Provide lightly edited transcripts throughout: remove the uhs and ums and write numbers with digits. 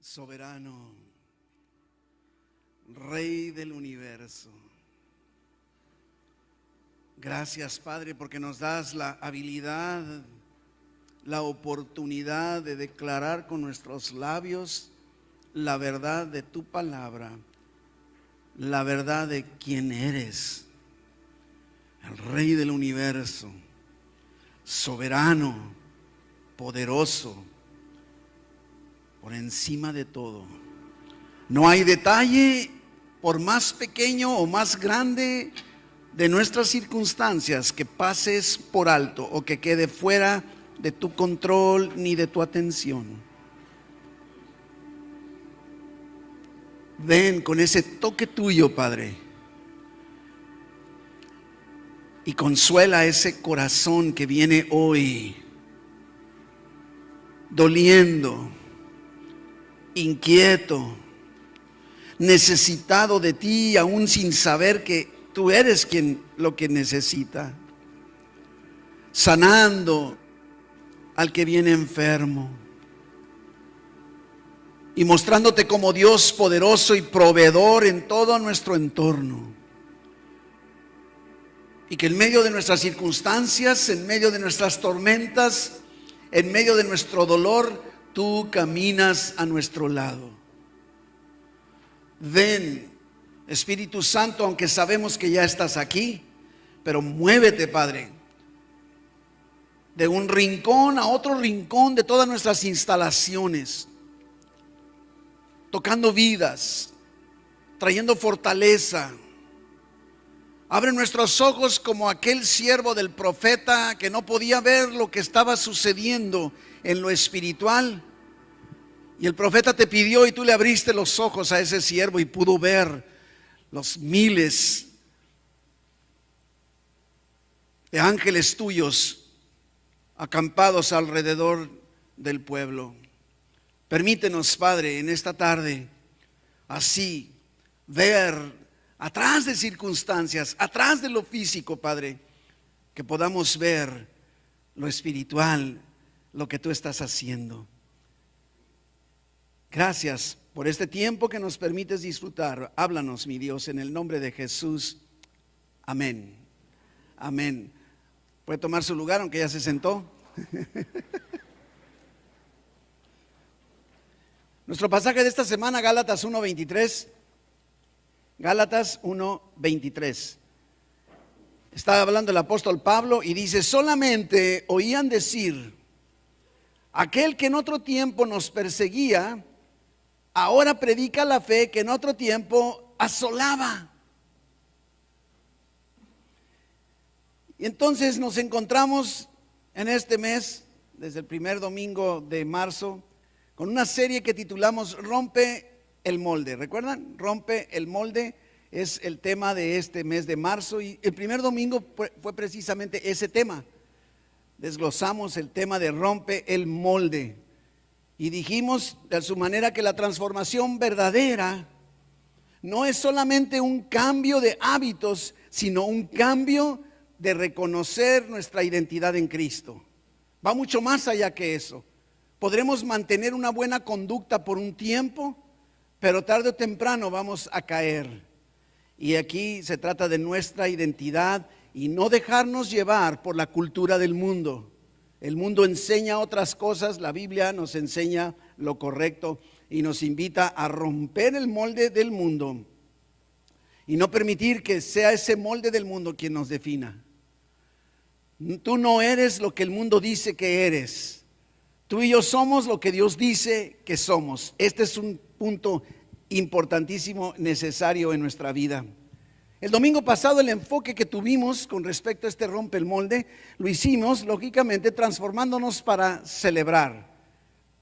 soberano, Rey del universo. Gracias, Padre, porque nos das la habilidad, la oportunidad de declarar con nuestros labios la verdad de tu palabra, la verdad de quién eres, el Rey del universo, soberano, poderoso, por encima de todo. No hay detalle, por más pequeño o más grande de nuestras circunstancias, que pases por alto o que quede fuera de tu control ni de tu atención. Ven con ese toque tuyo, Padre, y consuela ese corazón que viene hoy doliendo, inquieto, necesitado de ti, aún sin saber que tú eres quien lo que necesita, sanando al que viene enfermo y mostrándote como Dios poderoso y proveedor en todo nuestro entorno. Y que en medio de nuestras circunstancias, en medio de nuestras tormentas, en medio de nuestro dolor, tú caminas a nuestro lado. Ven, Espíritu Santo, aunque sabemos que ya estás aquí, pero muévete, Padre, de un rincón a otro rincón de todas nuestras instalaciones, tocando vidas, trayendo fortaleza. Abre nuestros ojos como aquel siervo del profeta que no podía ver lo que estaba sucediendo en lo espiritual. Y el profeta te pidió y tú le abriste los ojos a ese siervo y pudo ver los miles de ángeles tuyos acampados alrededor del pueblo. Permítenos, Padre, en esta tarde así ver atrás de circunstancias, atrás de lo físico, Padre, que podamos ver lo espiritual, lo que tú estás haciendo. Gracias por este tiempo que nos permites disfrutar. Háblanos, mi Dios, en el nombre de Jesús. Amén. Amén. ¿Puede tomar su lugar aunque ya se sentó? Nuestro pasaje de esta semana, Gálatas 1:23. Gálatas 1:23. Está hablando el apóstol Pablo y dice: solamente oían decir, aquel que en otro tiempo nos perseguía, ahora predica la fe que en otro tiempo asolaba. Y entonces nos encontramos en este mes, desde el primer domingo de marzo, con una serie que titulamos Rompe el molde. ¿Recuerdan? Rompe el molde es el tema de este mes de marzo, y el primer domingo fue precisamente ese tema. Desglosamos el tema de rompe el molde. Y dijimos de su manera que la transformación verdadera no es solamente un cambio de hábitos, sino un cambio de reconocer nuestra identidad en Cristo. Va mucho más allá que eso. Podremos mantener una buena conducta por un tiempo, pero tarde o temprano vamos a caer. Y aquí se trata de nuestra identidad y no dejarnos llevar por la cultura del mundo. El mundo enseña otras cosas, la Biblia nos enseña lo correcto y nos invita a romper el molde del mundo y no permitir que sea ese molde del mundo quien nos defina. Tú no eres lo que el mundo dice que eres. Tú y yo somos lo que Dios dice que somos. Este es un punto importantísimo, necesario en nuestra vida. El domingo pasado el enfoque que tuvimos con respecto a este rompe el molde, lo hicimos lógicamente transformándonos para celebrar.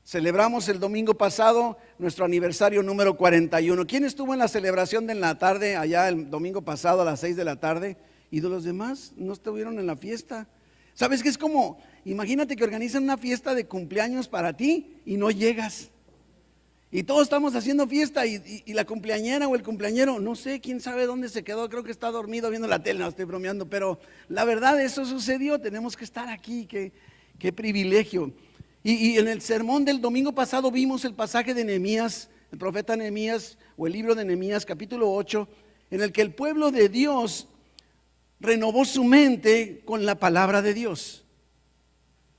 Celebramos el domingo pasado nuestro aniversario número 41. ¿Quién estuvo en la celebración de la tarde allá el domingo pasado a las 6 de la tarde? ¿Y de los demás no estuvieron en la fiesta? ¿Sabes qué es como? Imagínate que organizan una fiesta de cumpleaños para ti y no llegas. Y todos estamos haciendo fiesta y la cumpleañera o el cumpleañero, no sé, quién sabe dónde se quedó, creo que está dormido viendo la tele, no estoy bromeando, pero la verdad eso sucedió, tenemos que estar aquí, qué privilegio. Y en el sermón del domingo pasado vimos el pasaje de Nehemías, el profeta Nehemías, o el libro de Nehemías, capítulo 8, en el que el pueblo de Dios renovó su mente con la palabra de Dios.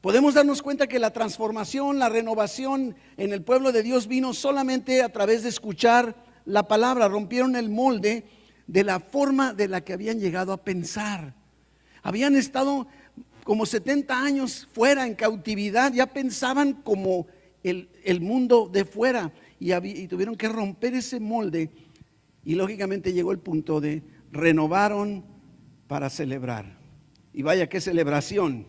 Podemos darnos cuenta que la transformación, la renovación en el pueblo de Dios vino solamente a través de escuchar la palabra. Rompieron el molde de la forma de la que habían llegado a pensar. Habían estado como 70 años fuera en cautividad, ya pensaban como el mundo de fuera y tuvieron que romper ese molde. Y lógicamente llegó el punto de renovaron para celebrar. Y vaya qué celebración.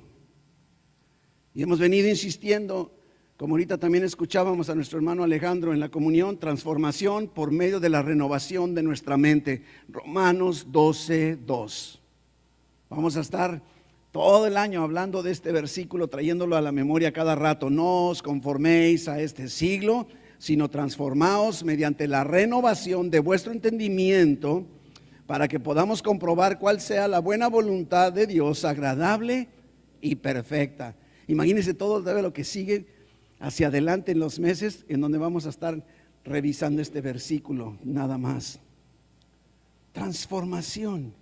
Y hemos venido insistiendo, como ahorita también escuchábamos a nuestro hermano Alejandro en la comunión, transformación por medio de la renovación de nuestra mente. Romanos 12:2. Vamos a estar todo el año hablando de este versículo, trayéndolo a la memoria cada rato. No os conforméis a este siglo, sino transformaos mediante la renovación de vuestro entendimiento, para que podamos comprobar cuál sea la buena voluntad de Dios, agradable y perfecta. Imagínense todo lo que sigue hacia adelante en los meses en donde vamos a estar revisando este versículo, nada más. Transformación,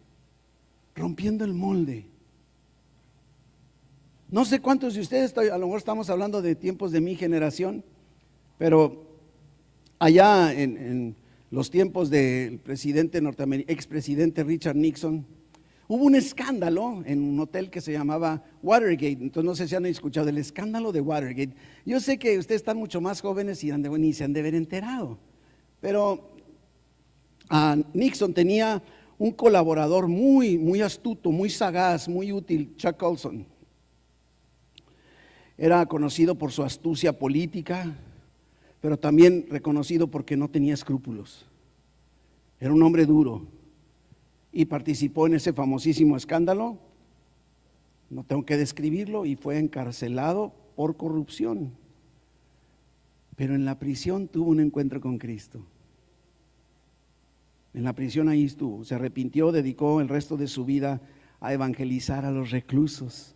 rompiendo el molde. No sé cuántos de ustedes, a lo mejor estamos hablando de tiempos de mi generación, pero allá en los tiempos del presidente expresidente Richard Nixon, hubo un escándalo en un hotel que se llamaba Watergate. Entonces no sé si han escuchado el escándalo de Watergate. Yo sé que ustedes están mucho más jóvenes y ni se han de haber enterado, pero Nixon tenía un colaborador muy astuto, muy sagaz, muy útil, Chuck Colson. Era conocido por su astucia política, pero también reconocido porque no tenía escrúpulos. Era un hombre duro y participó en ese famosísimo escándalo. No tengo que describirlo, y fue encarcelado por corrupción. Pero en la prisión tuvo un encuentro con Cristo. En la prisión ahí estuvo, se arrepintió, dedicó el resto de su vida a evangelizar a los reclusos.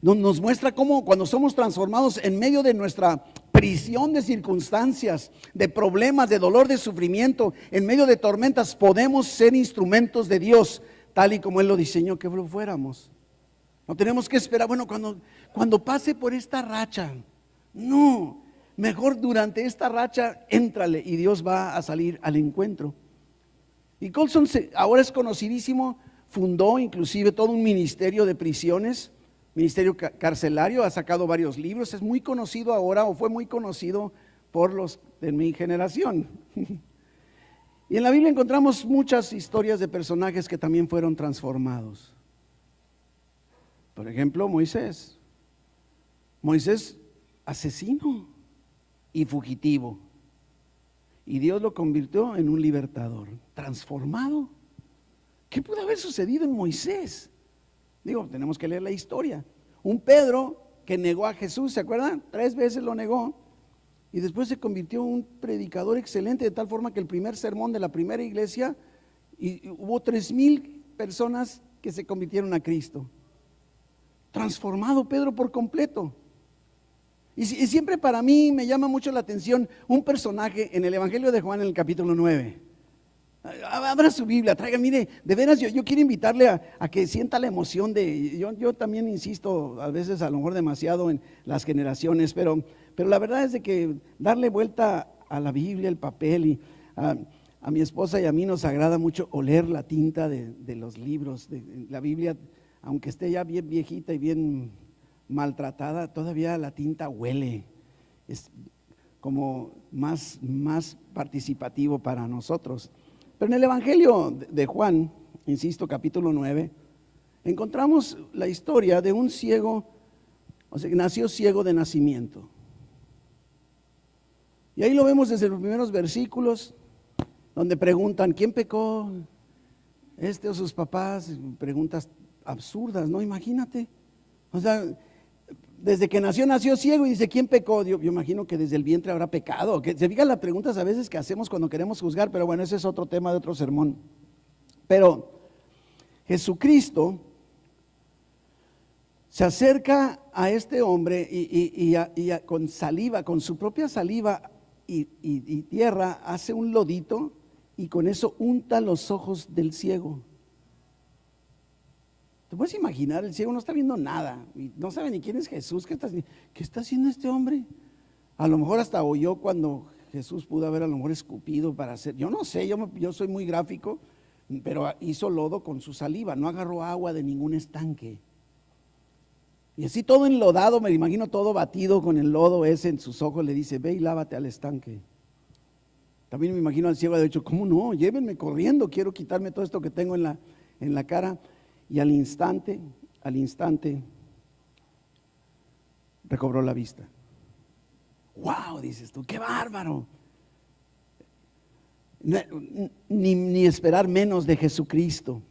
Nos muestra cómo cuando somos transformados en medio de nuestra prisión de circunstancias, de problemas, de dolor, de sufrimiento, en medio de tormentas, podemos ser instrumentos de Dios, tal y como Él lo diseñó que lo fuéramos. No tenemos que esperar, bueno, cuando pase por esta racha, no, mejor durante esta racha, éntrale y Dios va a salir al encuentro. Y Colson ahora es conocidísimo, fundó inclusive todo un ministerio de prisiones, ministerio carcelario, ha sacado varios libros, es muy conocido ahora, o fue muy conocido por los de mi generación. Y en la Biblia encontramos muchas historias de personajes que también fueron transformados. Por ejemplo, Moisés, asesino y fugitivo, y Dios lo convirtió en un libertador, transformado. ¿Qué pudo haber sucedido en Moisés? Digo, tenemos que leer la historia. Un Pedro que negó a Jesús, ¿se acuerdan? 3 veces lo negó, y después se convirtió en un predicador excelente, de tal forma que el primer sermón de la primera iglesia, y hubo 3,000 personas que se convirtieron a Cristo. Transformado Pedro por completo. Y siempre para mí me llama mucho la atención un personaje en el Evangelio de Juan en el capítulo 9. Abra su Biblia, traiga, mire, de veras yo quiero invitarle a que sienta la emoción de, yo también insisto a veces a lo mejor demasiado en las generaciones, pero la verdad es de que darle vuelta a la Biblia, el papel, y a mi esposa y a mí nos agrada mucho oler la tinta de los libros, de la Biblia, aunque esté ya bien viejita y bien maltratada, todavía la tinta huele, es como más participativo para nosotros. Pero en el Evangelio de Juan, insisto, capítulo 9, encontramos la historia de un ciego, o sea, que nació ciego de nacimiento. Y ahí lo vemos desde los primeros versículos, donde preguntan, ¿quién pecó? ¿Este o sus papás? Preguntas absurdas, ¿no? Imagínate. O sea, desde que nació ciego, y dice, ¿quién pecó? Yo imagino que desde el vientre habrá pecado. Que se fijan las preguntas a veces que hacemos cuando queremos juzgar, pero bueno, ese es otro tema de otro sermón. Pero Jesucristo Se acerca a este hombre con saliva, con su propia saliva y tierra, hace un lodito y con eso unta los ojos del ciego. ¿Te puedes imaginar? El ciego no está viendo nada y no sabe ni quién es Jesús. ¿Qué está haciendo este hombre? A lo mejor hasta oyó cuando Jesús pudo haber a lo mejor escupido para hacer, yo no sé, yo soy muy gráfico, pero hizo lodo con su saliva, no agarró agua de ningún estanque. Y así todo enlodado, me imagino todo batido con el lodo ese en sus ojos, le dice, ve y lávate al estanque. También me imagino al ciego, de hecho, ¿cómo no? Llévenme corriendo, quiero quitarme todo esto que tengo en la cara. Y al instante, recobró la vista. ¡Wow! Dices tú, ¡qué bárbaro! Ni esperar menos de Jesucristo.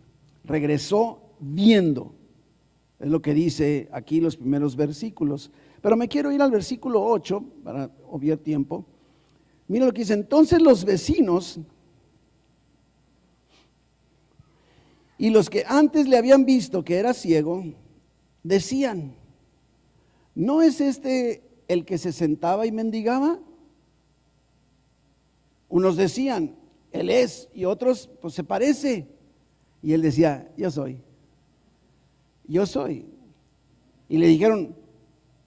Regresó viendo. Es lo que dice aquí los primeros versículos. Pero me quiero ir al versículo 8 para obviar tiempo. Mira lo que dice. Entonces los vecinos y los que antes le habían visto que era ciego, decían, ¿no es este el que se sentaba y mendigaba? Unos decían, él es, y otros, pues se parece. Y él decía, yo soy. Y le dijeron,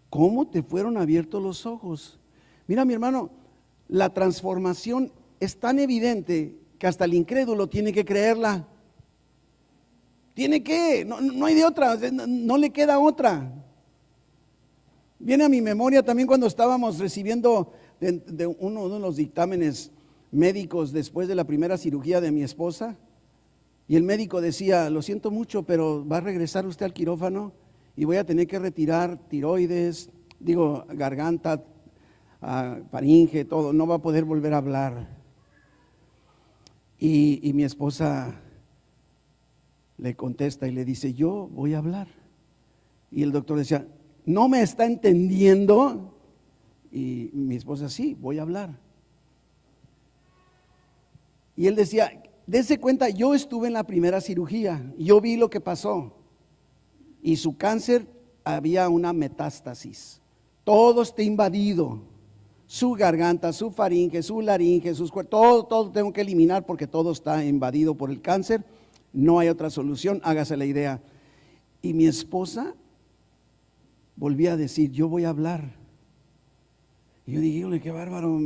¿cómo te fueron abiertos los ojos? Mira, mi hermano, la transformación es tan evidente que hasta el incrédulo tiene que creerla. Tiene que, no hay de otra, no le queda otra. Viene a mi memoria también cuando estábamos recibiendo de uno de los dictámenes médicos después de la primera cirugía de mi esposa, y el médico decía, lo siento mucho, pero va a regresar usted al quirófano y voy a tener que retirar tiroides, garganta, faringe, todo, no va a poder volver a hablar. Y mi esposa le contesta y le dice, yo voy a hablar. Y el doctor decía, ¿no me está entendiendo? Y mi esposa, sí, voy a hablar. Y él decía, dése cuenta, yo estuve en la primera cirugía, yo vi lo que pasó. Y su cáncer había una metástasis. Todo está invadido. Su garganta, su faringe, su laringe, sus cuerpos, todo tengo que eliminar porque todo está invadido por el cáncer. No hay otra solución, hágase la idea. Y mi esposa volvía a decir, yo voy a hablar. Y yo dije, qué bárbaro,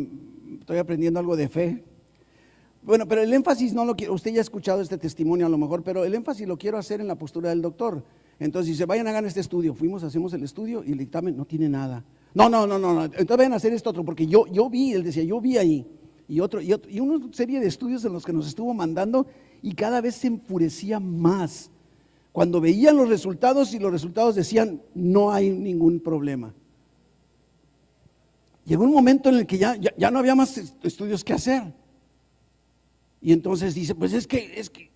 estoy aprendiendo algo de fe. Bueno, pero el énfasis no lo quiero, usted ya ha escuchado este testimonio a lo mejor, pero el énfasis lo quiero hacer en la postura del doctor. Entonces dice, vayan, hagan este estudio. Hacemos el estudio y el dictamen no tiene nada. No, entonces vayan a hacer esto otro, porque yo vi, él decía, yo vi ahí. Y una serie de estudios en los que nos estuvo mandando, y cada vez se enfurecía más cuando veían los resultados y los resultados decían, no hay ningún problema. Llegó un momento en el que ya no había más estudios que hacer. Y entonces dice, pues es que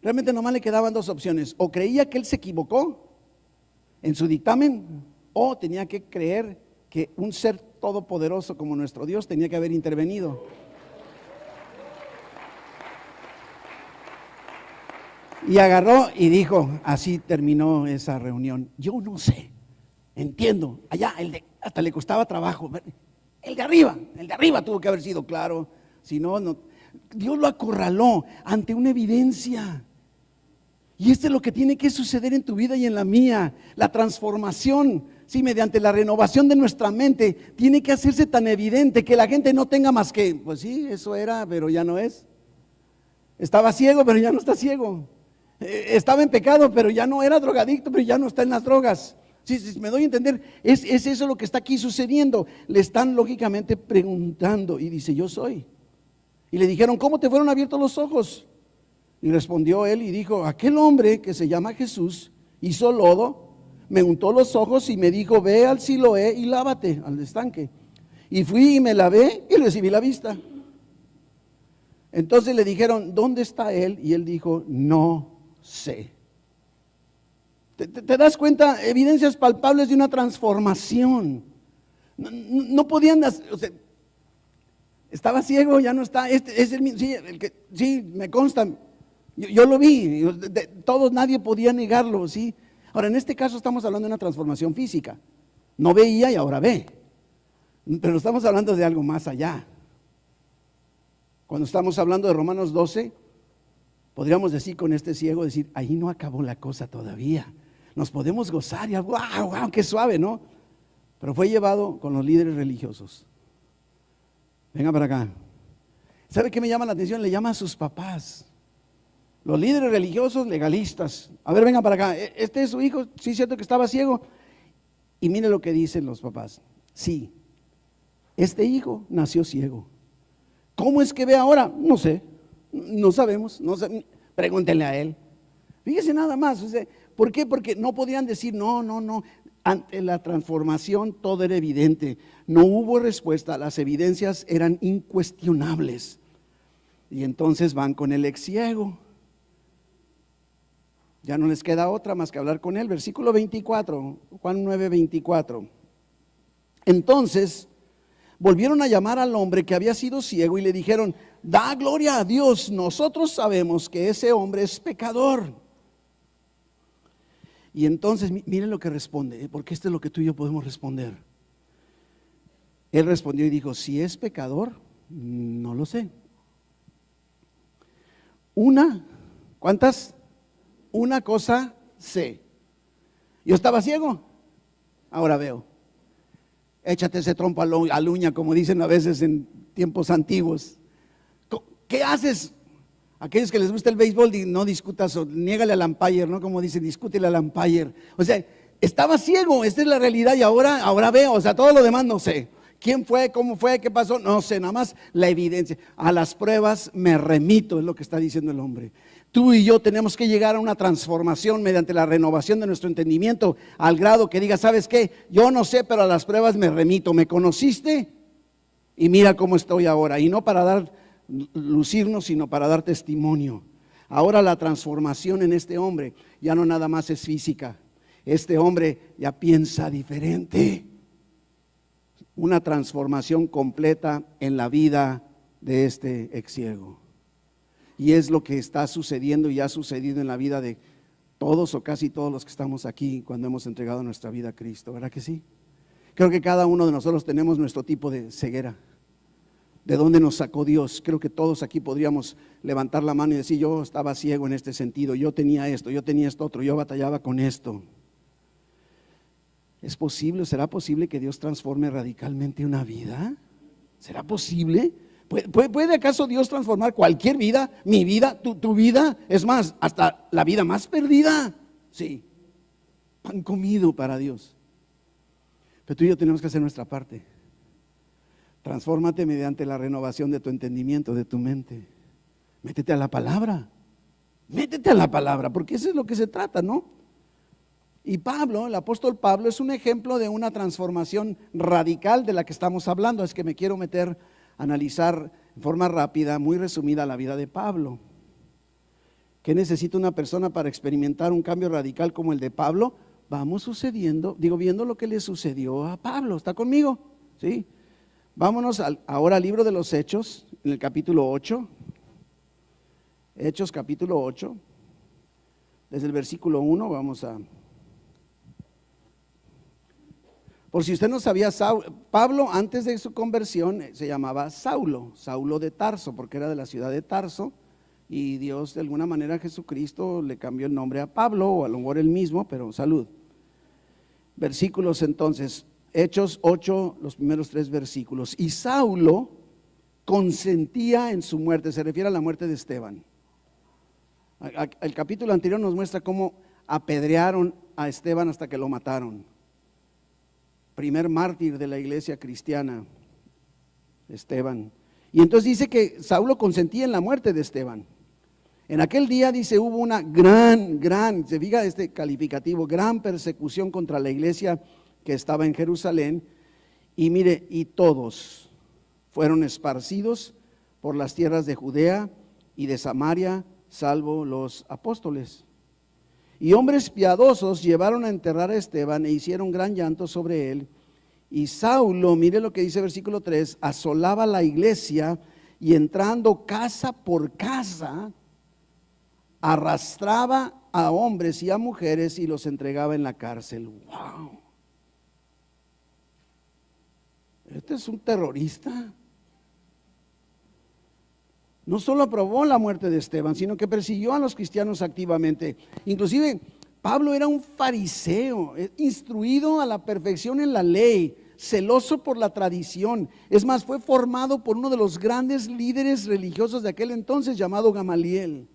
realmente nomás le quedaban dos opciones. O creía que él se equivocó en su dictamen, o tenía que creer que un ser todopoderoso como nuestro Dios tenía que haber intervenido. Y agarró y dijo, así terminó esa reunión. Yo no sé, entiendo, allá hasta le costaba trabajo. El de arriba tuvo que haber sido claro, si no, Dios lo acorraló ante una evidencia. Y esto es lo que tiene que suceder en tu vida y en la mía, la transformación, sí, mediante la renovación de nuestra mente, tiene que hacerse tan evidente que la gente no tenga más que, pues sí, eso era, pero ya no es. Estaba ciego, pero ya no está ciego. Estaba en pecado, pero ya no era drogadicto, pero ya no está en las drogas. Sí, me doy a entender, es eso lo que está aquí sucediendo. Le están lógicamente preguntando y dice, yo soy. Y le dijeron, ¿cómo te fueron abiertos los ojos? Y respondió él y dijo, aquel hombre que se llama Jesús hizo lodo, me untó los ojos y me dijo, ve al Siloé y lávate, al estanque. Y fui y me lavé y recibí la vista. Entonces le dijeron, ¿dónde está él? Y él dijo, no sé. ¿Te das cuenta? Evidencias palpables de una transformación. No podían, o sea, estaba ciego, ya no está. Es el mismo, sí, me consta. Yo lo vi, todos, nadie podía negarlo, ¿sí? Ahora, en este caso estamos hablando de una transformación física. No veía y ahora ve. Pero estamos hablando de algo más allá. Cuando estamos hablando de Romanos 12, podríamos decir con este ciego, decir, ahí no acabó la cosa todavía. Nos podemos gozar y wow, qué suave, ¿no? Pero fue llevado con los líderes religiosos. Venga para acá. ¿Sabe qué me llama la atención? Le llama a sus papás. Los líderes religiosos legalistas. A ver, venga para acá. ¿Este es su hijo? Sí, es cierto que estaba ciego. Y mire lo que dicen los papás. Sí, este hijo nació ciego. ¿Cómo es que ve ahora? No sé, no sabemos, pregúntenle a él. Fíjese nada más, ¿por qué? Porque no podían decir no. Ante la transformación todo era evidente, no hubo respuesta, las evidencias eran incuestionables. Y entonces van con el ex ciego. Ya no les queda otra más que hablar con él. Versículo 24, Juan 9, 24. Entonces volvieron a llamar al hombre que había sido ciego y le dijeron, da gloria a Dios, nosotros sabemos que ese hombre es pecador. Y entonces, miren lo que responde, porque esto es lo que tú y yo podemos responder. Él respondió y dijo, si es pecador, no lo sé. ¿Cuántas? Una cosa sé. Yo estaba ciego, ahora veo. Échate ese trompo a la uña, como dicen a veces en tiempos antiguos. ¿Qué haces? Aquellos que les gusta el béisbol, no discutas o niégale al umpire, ¿no? Como dicen, discútele al umpire. O sea, estaba ciego, esta es la realidad y ahora veo, o sea, todo lo demás no sé. ¿Quién fue? ¿Cómo fue? ¿Qué pasó? No sé, nada más la evidencia. A las pruebas me remito, es lo que está diciendo el hombre. Tú y yo tenemos que llegar a una transformación mediante la renovación de nuestro entendimiento, al grado que diga, ¿sabes qué? Yo no sé, pero a las pruebas me remito. ¿Me conociste? Y mira cómo estoy ahora. Y no para lucirnos, sino para dar testimonio. Ahora la transformación en este hombre ya no nada más es física. Este hombre ya piensa diferente. Una transformación completa en la vida de este ex ciego. Y es lo que está sucediendo y ha sucedido en la vida de todos o casi todos los que estamos aquí cuando hemos entregado nuestra vida a Cristo, ¿verdad que sí? Creo que cada uno de nosotros tenemos nuestro tipo de ceguera. ¿De dónde nos sacó Dios? Creo que todos aquí podríamos levantar la mano y decir, yo estaba ciego en este sentido, yo tenía esto otro, yo batallaba con esto. ¿Es posible, será posible que Dios transforme radicalmente una vida? ¿Será posible? ¿Puede acaso Dios transformar cualquier vida? Mi vida, tu vida, es más, hasta la vida más perdida. Sí, pan comido para Dios. Pero tú y yo tenemos que hacer nuestra parte. Transfórmate mediante la renovación de tu entendimiento, de tu mente. Métete a la palabra. Métete a la palabra, porque eso es lo que se trata, ¿no? Y Pablo, el apóstol Pablo, es un ejemplo de una transformación radical de la que estamos hablando. Es que me quiero meter a analizar en forma rápida, muy resumida, la vida de Pablo. ¿Qué necesita una persona para experimentar un cambio radical como el de Pablo? Vamos viendo lo que le sucedió a Pablo. ¿Está conmigo? ¿Sí? Vámonos ahora al libro de los Hechos, en el capítulo 8. Hechos capítulo 8. Desde el versículo 1 vamos a... Por si usted no sabía, Pablo antes de su conversión se llamaba Saulo de Tarso, porque era de la ciudad de Tarso, y Dios de alguna manera, Jesucristo, le cambió el nombre a Pablo, o a lo mejor él mismo, pero salud. Versículos entonces, Hechos 8, los primeros 3 versículos. Y Saulo consentía en su muerte, se refiere a la muerte de Esteban. El capítulo anterior nos muestra cómo apedrearon a Esteban hasta que lo mataron. Primer mártir de la iglesia cristiana, Esteban. Y entonces dice que Saulo consentía en la muerte de Esteban. En aquel día, dice, hubo una gran, se fija este calificativo, gran persecución contra la iglesia que estaba en Jerusalén. Y mire, y todos fueron esparcidos por las tierras de Judea y de Samaria, salvo los apóstoles. Y hombres piadosos llevaron a enterrar a Esteban e hicieron gran llanto sobre él. Y Saulo, mire lo que dice versículo 3, asolaba la iglesia y entrando casa por casa, arrastraba a hombres y a mujeres y los entregaba en la cárcel. ¡Wow! Este es un terrorista. No solo aprobó la muerte de Esteban, sino que persiguió a los cristianos activamente. Inclusive, Pablo era un fariseo, instruido a la perfección en la ley, celoso por la tradición. Es más, fue formado por uno de los grandes líderes religiosos de aquel entonces, llamado Gamaliel.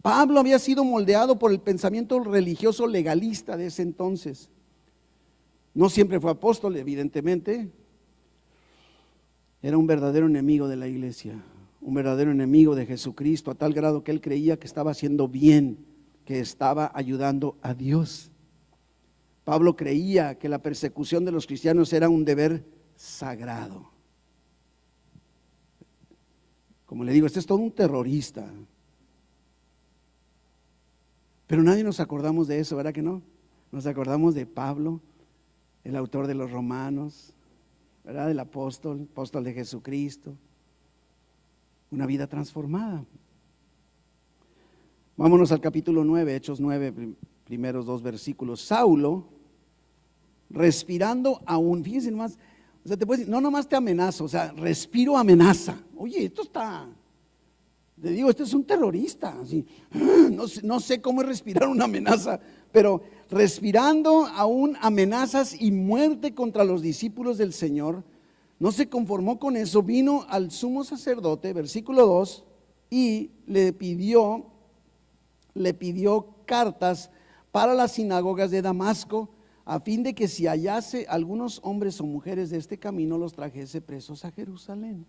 Pablo había sido moldeado por el pensamiento religioso legalista de ese entonces. No siempre fue apóstol, evidentemente. Era un verdadero enemigo de la iglesia, un verdadero enemigo de Jesucristo, a tal grado que él creía que estaba haciendo bien, que estaba ayudando a Dios. Pablo creía que la persecución de los cristianos era un deber sagrado. Como le digo, este es todo un terrorista. Pero nadie nos acordamos de eso, ¿verdad que no? Nos acordamos de Pablo, el autor de los Romanos, ¿verdad? Del apóstol de Jesucristo. Una vida transformada. Vámonos al capítulo 9, Hechos 9, primeros 2 versículos. Saulo, respirando aún, fíjense nomás, o sea, te puedes decir, no nomás te amenazo, o sea, respiro amenaza. Oye, esto está, te digo, este es un terrorista. Así, no sé cómo es respirar una amenaza, pero respirando aún amenazas y muerte contra los discípulos del Señor, no se conformó con eso, vino al sumo sacerdote, versículo 2, y le pidió cartas para las sinagogas de Damasco, a fin de que si hallase algunos hombres o mujeres de este camino, los trajese presos a Jerusalén.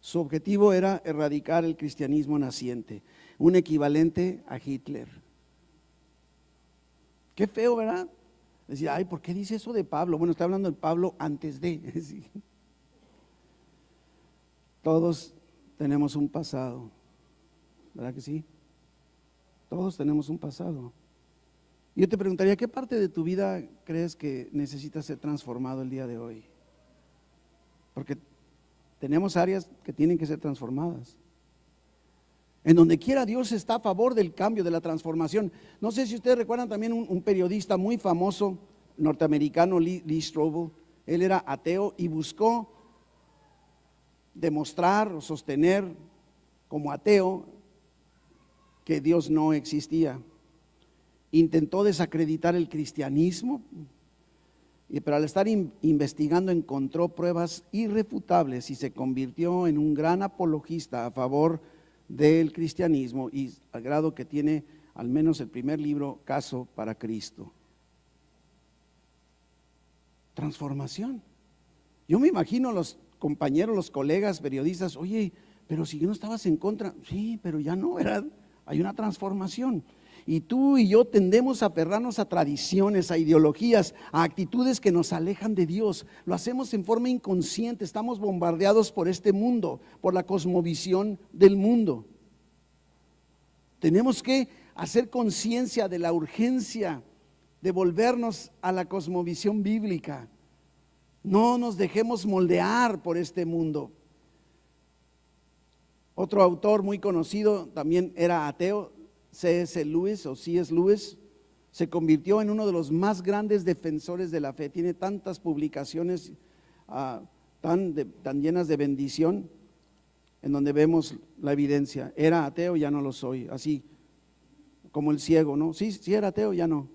Su objetivo era erradicar el cristianismo naciente, un equivalente a Hitler. Qué feo, ¿verdad? Decía, ay, ¿por qué dice eso de Pablo? Bueno, está hablando de Pablo antes de. Sí. Todos tenemos un pasado, ¿verdad que sí? Todos tenemos un pasado. Yo te preguntaría, ¿qué parte de tu vida crees que necesita ser transformado el día de hoy? Porque tenemos áreas que tienen que ser transformadas. En donde quiera Dios está a favor del cambio, de la transformación. No sé si ustedes recuerdan también un periodista muy famoso norteamericano, Lee Strobel. Él era ateo y buscó demostrar o sostener como ateo que Dios no existía. Intentó desacreditar el cristianismo, pero al estar investigando encontró pruebas irrefutables y se convirtió en un gran apologista a favor del cristianismo, y al grado que tiene al menos el primer libro, Caso para Cristo. Transformación. Yo me imagino los compañeros, los colegas periodistas, oye, pero si no estabas en contra, sí, pero ya no, ¿verdad? Hay una transformación. Y tú y yo tendemos a aferrarnos a tradiciones, a ideologías, a actitudes que nos alejan de Dios. Lo hacemos en forma inconsciente, estamos bombardeados por este mundo, por la cosmovisión del mundo. Tenemos que hacer conciencia de la urgencia de volvernos a la cosmovisión bíblica. No nos dejemos moldear por este mundo. Otro autor muy conocido también era ateo, C.S. Lewis, se convirtió en uno de los más grandes defensores de la fe. Tiene tantas publicaciones tan llenas de bendición, en donde vemos la evidencia. Era ateo, ya no lo soy, así como el ciego, ¿no? Sí era ateo, ya no.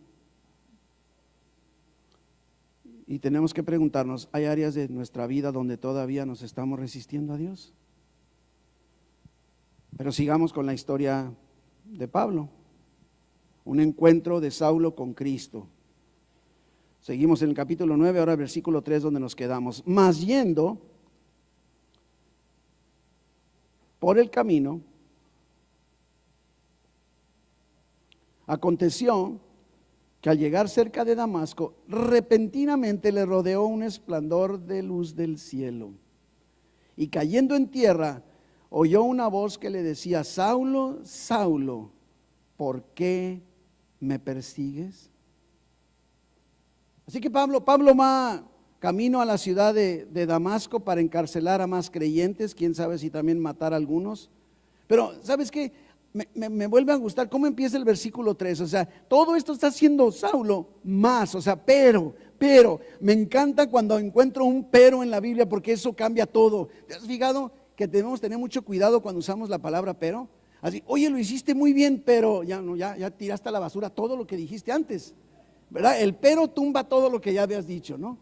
Y tenemos que preguntarnos, ¿hay áreas de nuestra vida donde todavía nos estamos resistiendo a Dios? Pero sigamos con la historia de Pablo, un encuentro de Saulo con Cristo. Seguimos en el capítulo 9, ahora versículo 3, donde nos quedamos. Mas yendo por el camino, aconteció que al llegar cerca de Damasco, repentinamente le rodeó un resplandor de luz del cielo. Y cayendo en tierra, oyó una voz que le decía, Saulo, Saulo, ¿por qué me persigues? Así que Pablo va camino a la ciudad de Damasco para encarcelar a más creyentes, quién sabe si también matar a algunos. Pero ¿sabes qué? Me vuelve a gustar cómo empieza el versículo 3. O sea, todo esto está haciendo Saulo más. O sea, pero, me encanta cuando encuentro un pero en la Biblia porque eso cambia todo. ¿Te has fijado que debemos tener mucho cuidado cuando usamos la palabra pero? Así, oye, lo hiciste muy bien, pero ya tiraste a la basura todo lo que dijiste antes, ¿verdad? El pero tumba todo lo que ya habías dicho, ¿no?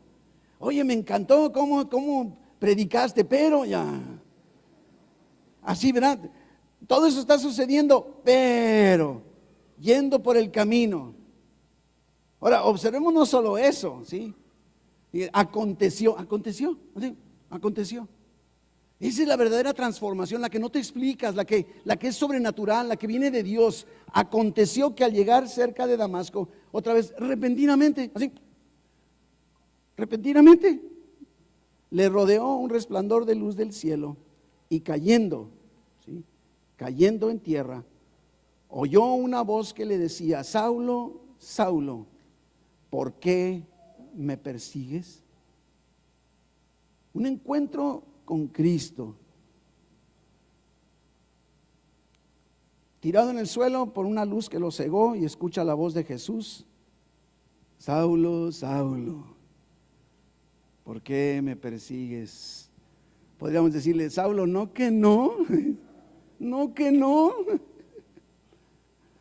Oye, me encantó cómo predicaste, pero ya. Así, ¿verdad? Todo eso está sucediendo, pero yendo por el camino. Ahora, observemos no solo eso, ¿sí? Aconteció. Esa es la verdadera transformación, la que no te explicas, la que es sobrenatural, la que viene de Dios. Aconteció que al llegar cerca de Damasco, otra vez, repentinamente, le rodeó un resplandor de luz del cielo y cayendo en tierra, oyó una voz que le decía: Saulo, Saulo, ¿por qué me persigues? Un encuentro con Cristo. Tirado en el suelo por una luz que lo cegó, y escucha la voz de Jesús: Saulo, Saulo, ¿por qué me persigues? Podríamos decirle: Saulo, no que no, no que no,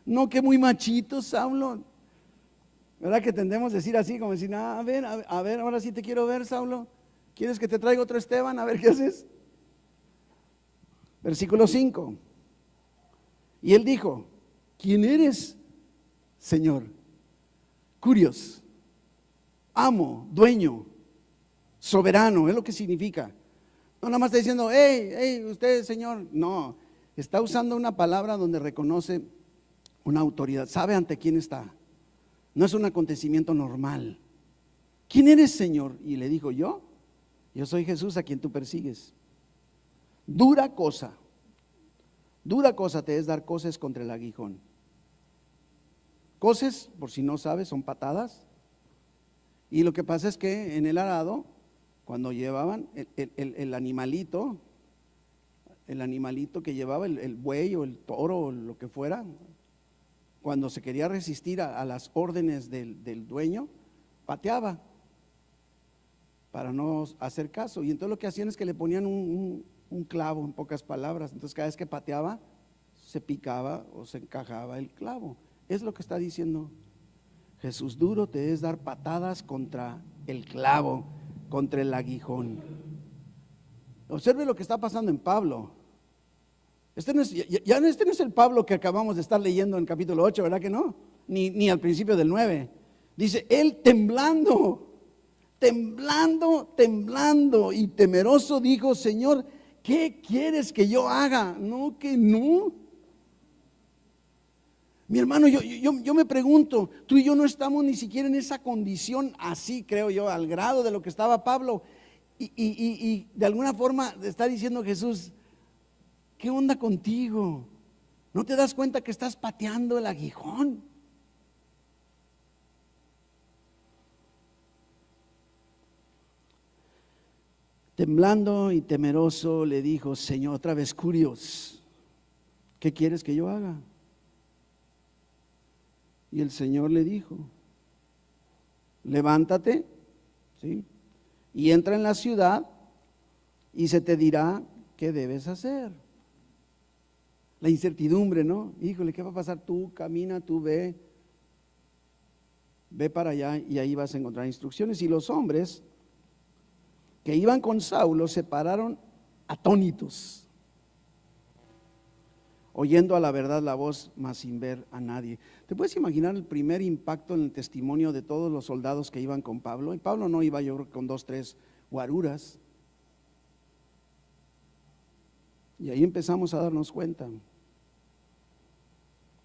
no que muy machito, Saulo. ¿Verdad que tendemos a decir así, como decir, a ver, ahora sí te quiero ver, Saulo? ¿Quieres que te traiga otro Esteban? A ver qué haces. Versículo 5. Y él dijo: ¿quién eres, Señor? Curios, amo, dueño, soberano, es lo que significa. No nada más está diciendo: hey, usted, Señor. No, está usando una palabra donde reconoce una autoridad, sabe ante quién está. No es un acontecimiento normal. ¿Quién eres, Señor? Y le dijo: yo soy Jesús a quien tú persigues. Dura cosa te es dar coces contra el aguijón. Coces, por si no sabes, son patadas. Y lo que pasa es que en el arado, cuando llevaban el animalito que llevaba el buey o el toro o lo que fuera, cuando se quería resistir a las órdenes del dueño, pateaba para no hacer caso. Y entonces lo que hacían es que le ponían un clavo, en pocas palabras. Entonces cada vez que pateaba, se picaba o se encajaba el clavo. Es lo que está diciendo Jesús: duro te es dar patadas contra el clavo, contra el aguijón. Observe lo que está pasando en Pablo. Este no es el Pablo que acabamos de estar leyendo en capítulo 8, ¿verdad que no? Ni al principio del 9. Dice, él temblando y temeroso dijo: Señor, ¿qué quieres que yo haga? No, que no. Mi hermano, yo me pregunto, tú y yo no estamos ni siquiera en esa condición así, creo yo, al grado de lo que estaba Pablo. Y de alguna forma está diciendo Jesús: ¿qué onda contigo? ¿No te das cuenta que estás pateando el aguijón? Temblando y temeroso le dijo: Señor, otra vez curios, ¿qué quieres que yo haga? Y el Señor le dijo: levántate, ¿sí? Y entra en la ciudad y se te dirá qué debes hacer. La incertidumbre, ¿no? Híjole, ¿qué va a pasar? Tú camina, tú ve para allá y ahí vas a encontrar instrucciones. Y los hombres que iban con Saulo se pararon atónitos, oyendo a la verdad la voz, mas sin ver a nadie. ¿Te puedes imaginar el primer impacto en el testimonio de todos los soldados que iban con Pablo? Y Pablo no iba, yo creo, con 2, 3 guaruras. Y ahí empezamos a darnos cuenta.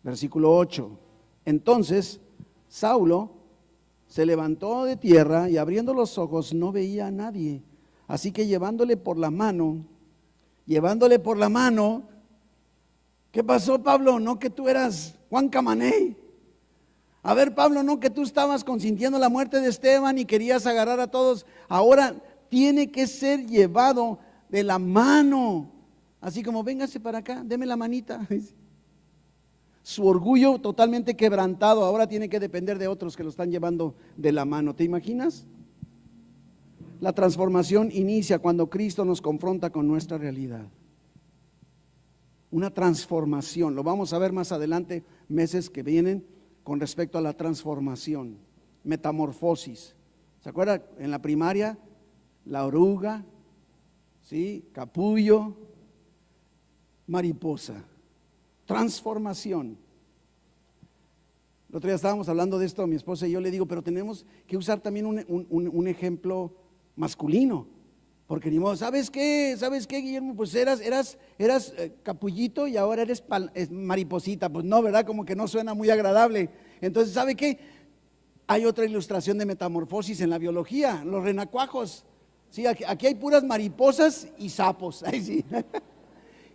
Versículo 8. Entonces Saulo se levantó de tierra y abriendo los ojos no veía a nadie. Así que llevándole por la mano, ¿qué pasó, Pablo? ¿No que tú eras Juan Camané? A ver, Pablo, ¿no que tú estabas consintiendo la muerte de Esteban y querías agarrar a todos? Ahora tiene que ser llevado de la mano Así como, véngase para acá, deme la manita. Su orgullo totalmente quebrantado, ahora tiene que depender de otros que lo están llevando de la mano. ¿Te imaginas? La transformación inicia cuando Cristo nos confronta con nuestra realidad. Una transformación, lo vamos a ver más adelante, meses que vienen, con respecto a la transformación, metamorfosis. ¿Se acuerdan? En la primaria, la oruga, ¿sí? Capullo, mariposa, transformación. El otro día estábamos hablando de esto, mi esposa y yo, le digo, pero tenemos que usar también un ejemplo masculino. Porque ni modo, ¿sabes qué, Guillermo? Pues eras capullito y ahora eres mariposita. Pues no, ¿verdad? Como que no suena muy agradable. Entonces, ¿sabe qué? Hay otra ilustración de metamorfosis en la biología, los renacuajos. Sí, aquí hay puras mariposas y sapos. Ay, sí.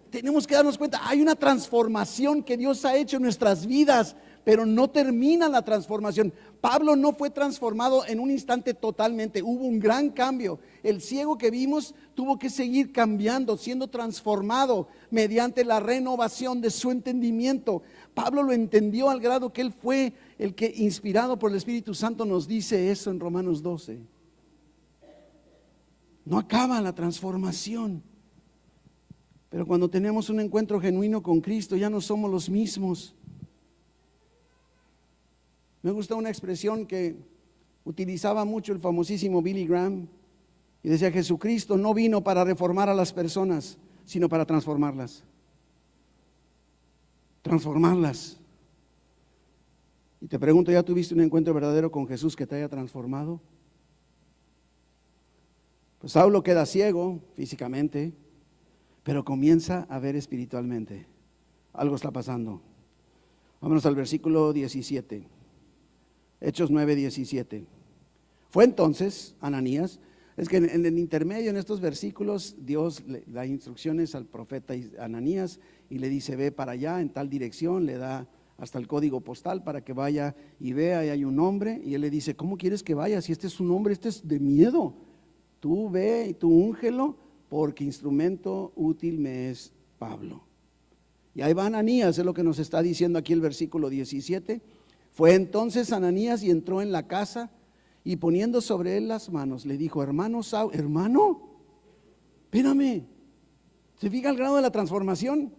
Tenemos que darnos cuenta, hay una transformación que Dios ha hecho en nuestras vidas, pero no termina la transformación. Pablo no fue transformado en un instante totalmente, hubo un gran cambio. El ciego que vimos tuvo que seguir cambiando, siendo transformado mediante la renovación de su entendimiento. Pablo lo entendió al grado que él fue el que, inspirado por el Espíritu Santo, nos dice eso en Romanos 12. No acaba la transformación. Pero cuando tenemos un encuentro genuino con Cristo, ya no somos los mismos. Me gusta una expresión que utilizaba mucho el famosísimo Billy Graham, y decía: Jesucristo no vino para reformar a las personas, sino para transformarlas. Transformarlas. Y te pregunto, ¿ya tuviste un encuentro verdadero con Jesús que te haya transformado? Pues Saulo queda ciego físicamente, pero comienza a ver espiritualmente. Algo está pasando. Vámonos al versículo 17. Hechos 9:17. Fue entonces Ananías. Es que en el intermedio, en estos versículos, Dios le da instrucciones al profeta Ananías y le dice: ve para allá en tal dirección, le da hasta el código postal para que vaya y vea, y hay un hombre, y él le dice: ¿cómo quieres que vaya? Si este es un hombre, este es de miedo. Tú ve y tú úngelo, porque instrumento útil me es Pablo. Y ahí va Ananías, es lo que nos está diciendo aquí el versículo 17. Fue entonces Ananías y entró en la casa, y poniendo sobre él las manos, le dijo: hermano Saulo, hermano, espérame, ¿se fija el grado de la transformación?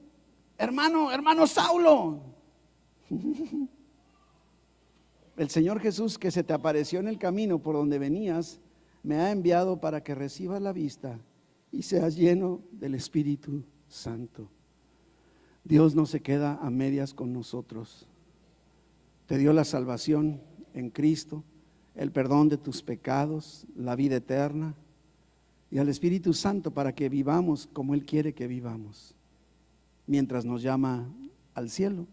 Hermano Saulo. El Señor Jesús, que se te apareció en el camino por donde venías, me ha enviado para que recibas la vista y seas lleno del Espíritu Santo. Dios no se queda a medias con nosotros. Te dio la salvación en Cristo, el perdón de tus pecados, la vida eterna, y al Espíritu Santo para que vivamos como Él quiere que vivamos, mientras nos llama al cielo.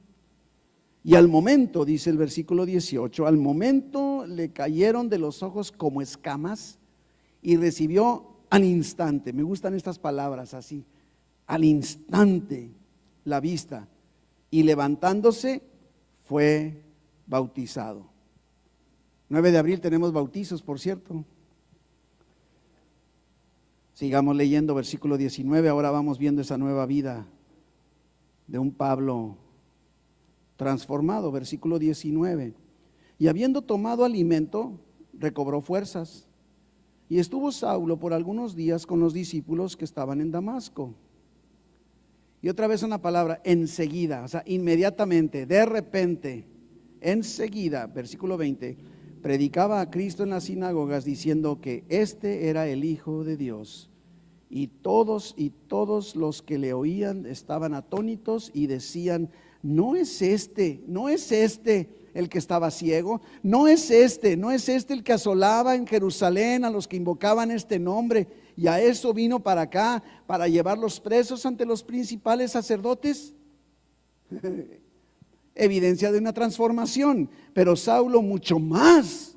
Y al momento, dice el versículo 18, al momento le cayeron de los ojos como escamas y recibió al instante. Me gustan estas palabras así: al instante la vista, y levantándose fue bautizado. 9 de abril tenemos bautizos, por cierto. Sigamos leyendo versículo 19. Ahora vamos viendo esa nueva vida de un Pablo transformado. Versículo 19. Y habiendo tomado alimento, recobró fuerzas. Y estuvo Saulo por algunos días con los discípulos que estaban en Damasco. Y otra vez una palabra: enseguida, o sea, inmediatamente, de repente, enseguida. Versículo 20. Predicaba a Cristo en las sinagogas, diciendo que este era el Hijo de Dios. Y todos los que le oían estaban atónitos y decían: no es este el que estaba ciego, no es este el que asolaba en Jerusalén a los que invocaban este nombre, y a eso vino para acá, para llevarlos presos ante los principales sacerdotes. Evidencia de una transformación. Pero Saulo mucho más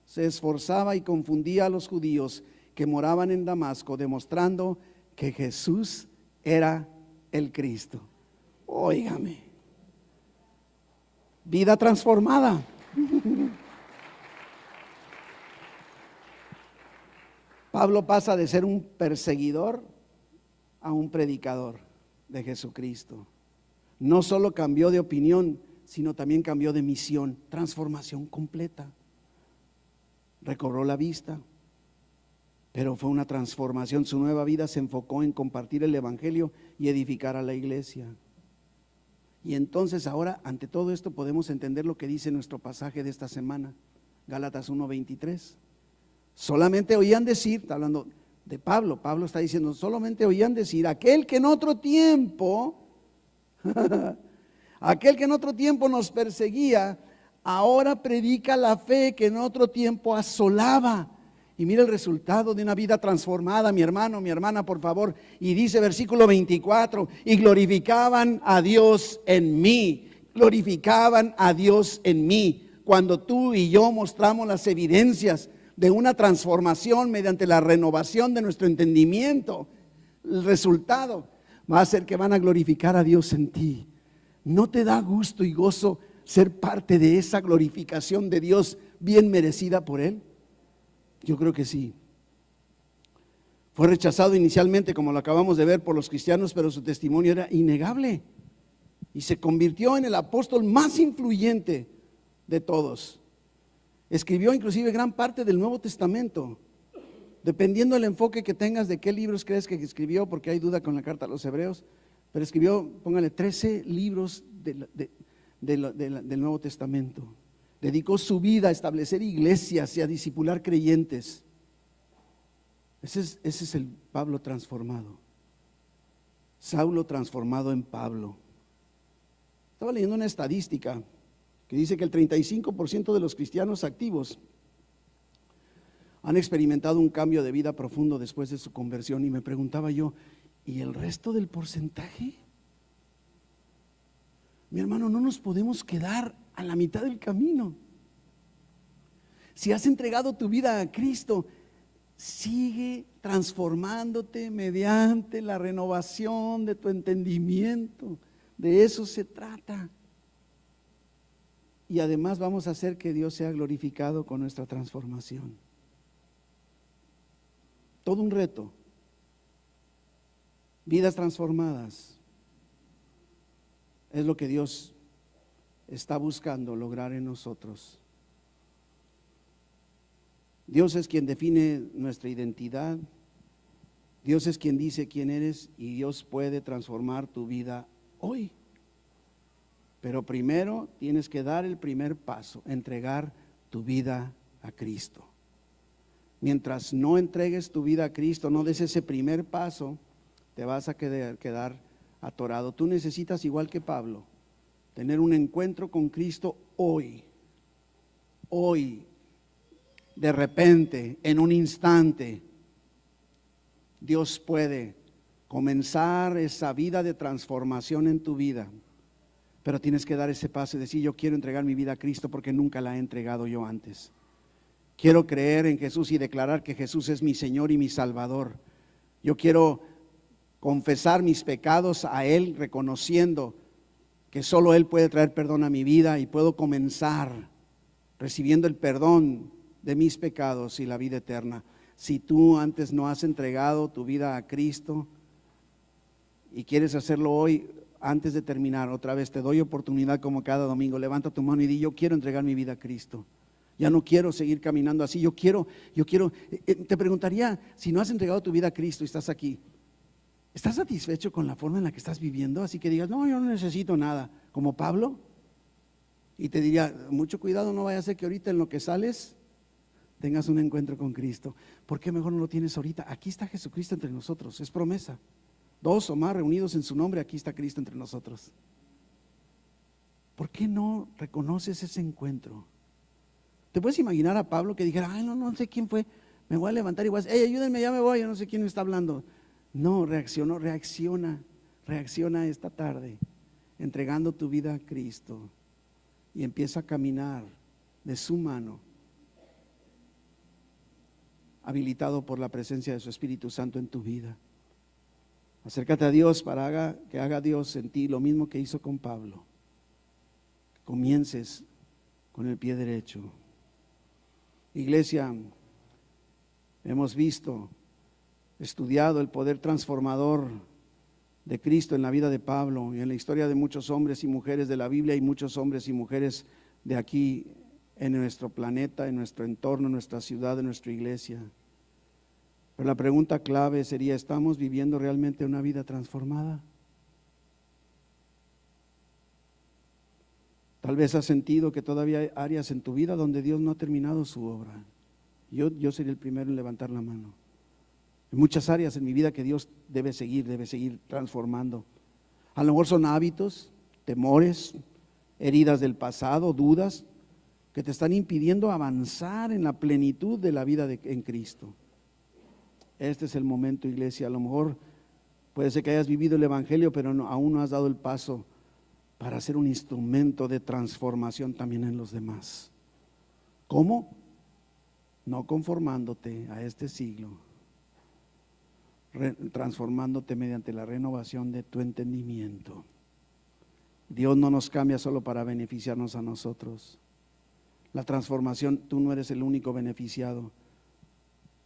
se esforzaba y confundía a los judíos que moraban en Damasco, demostrando que Jesús era el Cristo. Óigame, vida transformada. Pablo pasa de ser un perseguidor a un predicador. de Jesucristo. No solo cambió de opinión, sino también cambió de misión, transformación completa. Recobró la vista, pero fue una transformación. Su nueva vida se enfocó en compartir el evangelio y edificar a la iglesia. Y entonces ahora, ante todo esto, podemos entender lo que dice nuestro pasaje de esta semana, Gálatas 1:23. Solamente oían decir, está hablando de Pablo, Pablo está diciendo, solamente oían decir, aquel que en otro tiempo aquel que en otro tiempo nos perseguía, ahora predica la fe que en otro tiempo asolaba. Y mira el resultado de una vida transformada, mi hermano, mi hermana, por favor. Y dice versículo 24, y glorificaban a Dios en mí, glorificaban a Dios en mí. Cuando tú y yo mostramos las evidencias de una transformación mediante la renovación de nuestro entendimiento, el resultado va a ser que van a glorificar a Dios en ti. ¿No te da gusto y gozo ser parte de esa glorificación de Dios bien merecida por Él? Yo creo que sí. Fue rechazado inicialmente, como lo acabamos de ver, por los cristianos, pero su testimonio era innegable y se convirtió en el apóstol más influyente de todos. Escribió inclusive gran parte del Nuevo Testamento. Dependiendo del enfoque que tengas de qué libros crees que escribió, porque hay duda con la carta a los hebreos, pero escribió, póngale, 13 libros del Nuevo Testamento. Dedicó su vida a establecer iglesias y a discipular creyentes. Ese es el Pablo transformado. Saulo transformado en Pablo. Estaba leyendo una estadística que dice que el 35% de los cristianos activos han experimentado un cambio de vida profundo después de su conversión. Y me preguntaba yo, ¿y el resto del porcentaje? Mi hermano, no nos podemos quedar a la mitad del camino. Si has entregado tu vida a Cristo, sigue transformándote mediante la renovación de tu entendimiento. De eso se trata. Y además vamos a hacer que Dios sea glorificado con nuestra transformación. Todo un reto. Vidas transformadas es lo que Dios está buscando lograr en nosotros. Dios es quien define nuestra identidad. Dios es quien dice quién eres y Dios puede transformar tu vida hoy. Pero primero tienes que dar el primer paso, entregar tu vida a Cristo. Mientras no entregues tu vida a Cristo, no des ese primer paso, te vas a quedar atorado. Tú necesitas, igual que Pablo, tener un encuentro con Cristo hoy. Hoy, de repente, en un instante, Dios puede comenzar esa vida de transformación en tu vida. Pero tienes que dar ese paso y decir, yo quiero entregar mi vida a Cristo porque nunca la he entregado yo antes. Quiero creer en Jesús y declarar que Jesús es mi Señor y mi Salvador. Yo quiero confesar mis pecados a Él, reconociendo que solo Él puede traer perdón a mi vida, y puedo comenzar recibiendo el perdón de mis pecados y la vida eterna. Si tú antes no has entregado tu vida a Cristo y quieres hacerlo hoy, antes de terminar, otra vez te doy oportunidad como cada domingo. Levanta tu mano y di, yo quiero entregar mi vida a Cristo. Ya no quiero seguir caminando así. Yo quiero. Te preguntaría, si no has entregado tu vida a Cristo y estás aquí, ¿estás satisfecho con la forma en la que estás viviendo? Así que digas, no, yo no necesito nada, como Pablo. Y te diría, mucho cuidado, no vaya a ser que ahorita en lo que sales tengas un encuentro con Cristo. ¿Por qué mejor no lo tienes ahorita? Aquí está Jesucristo entre nosotros, es promesa. 2 o más reunidos en su nombre, aquí está Cristo entre nosotros. ¿Por qué no reconoces ese encuentro? ¿Te puedes imaginar a Pablo que dijera, ay, no sé quién fue, me voy a levantar y voy a decir, hey, ayúdenme, ya me voy, yo no sé quién me está hablando? No, reacciona esta tarde, entregando tu vida a Cristo, y empieza a caminar de su mano, habilitado por la presencia de su Espíritu Santo en tu vida. Acércate a Dios para que haga Dios en ti lo mismo que hizo con Pablo. Comiences con el pie derecho. Iglesia, hemos visto, estudiado el poder transformador de Cristo en la vida de Pablo y en la historia de muchos hombres y mujeres de la Biblia y muchos hombres y mujeres de aquí en nuestro planeta, en nuestro entorno, en nuestra ciudad, en nuestra iglesia. Pero la pregunta clave sería, ¿estamos viviendo realmente una vida transformada? Tal vez has sentido que todavía hay áreas en tu vida donde Dios no ha terminado su obra. Yo sería el primero en levantar la mano. Hay muchas áreas en mi vida que Dios debe seguir transformando. A lo mejor son hábitos, temores, heridas del pasado, dudas, que te están impidiendo avanzar en la plenitud de la vida en Cristo. Este es el momento, iglesia. A lo mejor puede ser que hayas vivido el Evangelio, pero aún no has dado el paso para ser un instrumento de transformación también en los demás. ¿Cómo? No conformándote a este siglo, transformándote mediante la renovación de tu entendimiento. Dios no nos cambia solo para beneficiarnos a nosotros. La transformación, tú no eres el único beneficiado.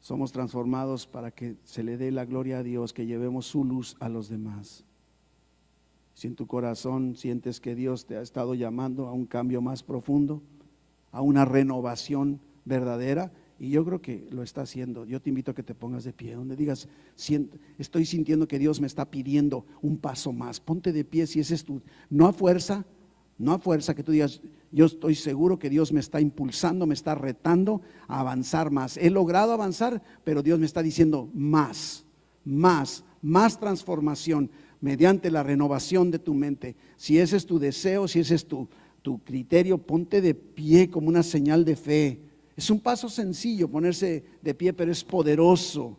Somos transformados para que se le dé la gloria a Dios, que llevemos su luz a los demás. Si en tu corazón sientes que Dios te ha estado llamando a un cambio más profundo, a una renovación verdadera, y yo creo que lo está haciendo, yo te invito a que te pongas de pie, donde digas, estoy sintiendo que Dios me está pidiendo un paso más. Ponte de pie si ese es tu, no a fuerza que tú digas, yo estoy seguro que Dios me está impulsando, me está retando a avanzar más. He logrado avanzar, pero Dios me está diciendo más transformación mediante la renovación de tu mente. Si ese es tu deseo, si ese es tu criterio, ponte de pie como una señal de fe. Es un paso sencillo ponerse de pie, pero es poderoso.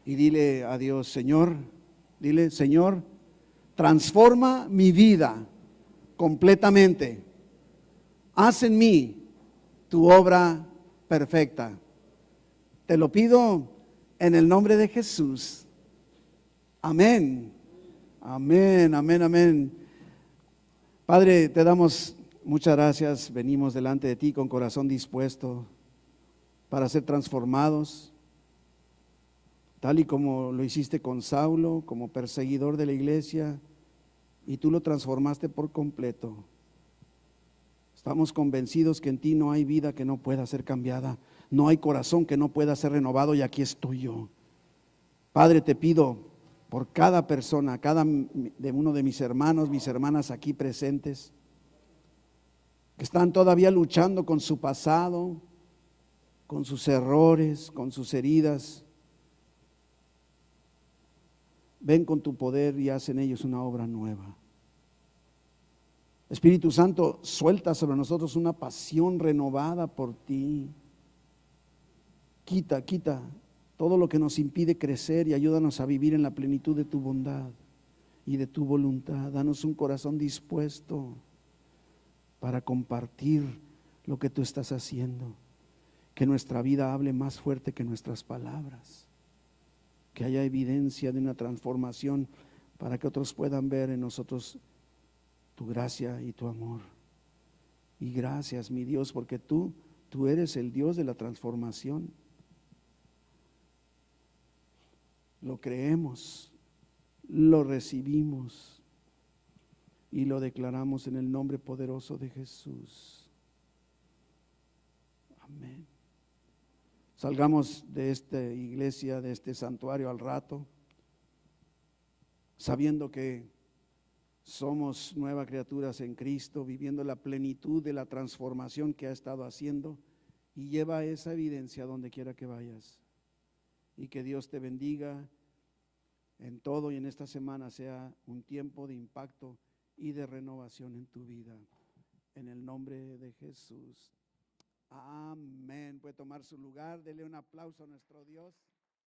Y dile a Dios, Señor, dile, Señor, transforma mi vida completamente. Haz en mí tu obra perfecta. Te lo pido en el nombre de Jesús. Amén. Amén, amén, amén. Padre, te damos muchas gracias. Venimos delante de ti con corazón dispuesto para ser transformados, tal y como lo hiciste con Saulo, como perseguidor de la iglesia, y tú lo transformaste por completo. Estamos convencidos que en ti no hay vida que no pueda ser cambiada, no hay corazón que no pueda ser renovado, y aquí estoy yo. Padre, te pido por cada persona, cada de uno de mis hermanos, mis hermanas aquí presentes, que están todavía luchando con su pasado, con sus errores, con sus heridas. Ven con tu poder y haz en ellos una obra nueva. Espíritu Santo, suelta sobre nosotros una pasión renovada por ti. Quita todo lo que nos impide crecer y ayúdanos a vivir en la plenitud de tu bondad y de tu voluntad. Danos un corazón dispuesto para compartir lo que tú estás haciendo. Que nuestra vida hable más fuerte que nuestras palabras. Que haya evidencia de una transformación para que otros puedan ver en nosotros tu gracia y tu amor. Y gracias, mi Dios, porque tú eres el Dios de la transformación. Lo creemos, lo recibimos y lo declaramos en el nombre poderoso de Jesús. Amén. Salgamos de esta iglesia, de este santuario al rato, sabiendo que somos nuevas criaturas en Cristo, viviendo la plenitud de la transformación que ha estado haciendo, y lleva esa evidencia donde quiera que vayas. Y que Dios te bendiga en todo, y en esta semana sea un tiempo de impacto y de renovación en tu vida. En el nombre de Jesús. Amén. Puede tomar su lugar. Dele un aplauso a nuestro Dios.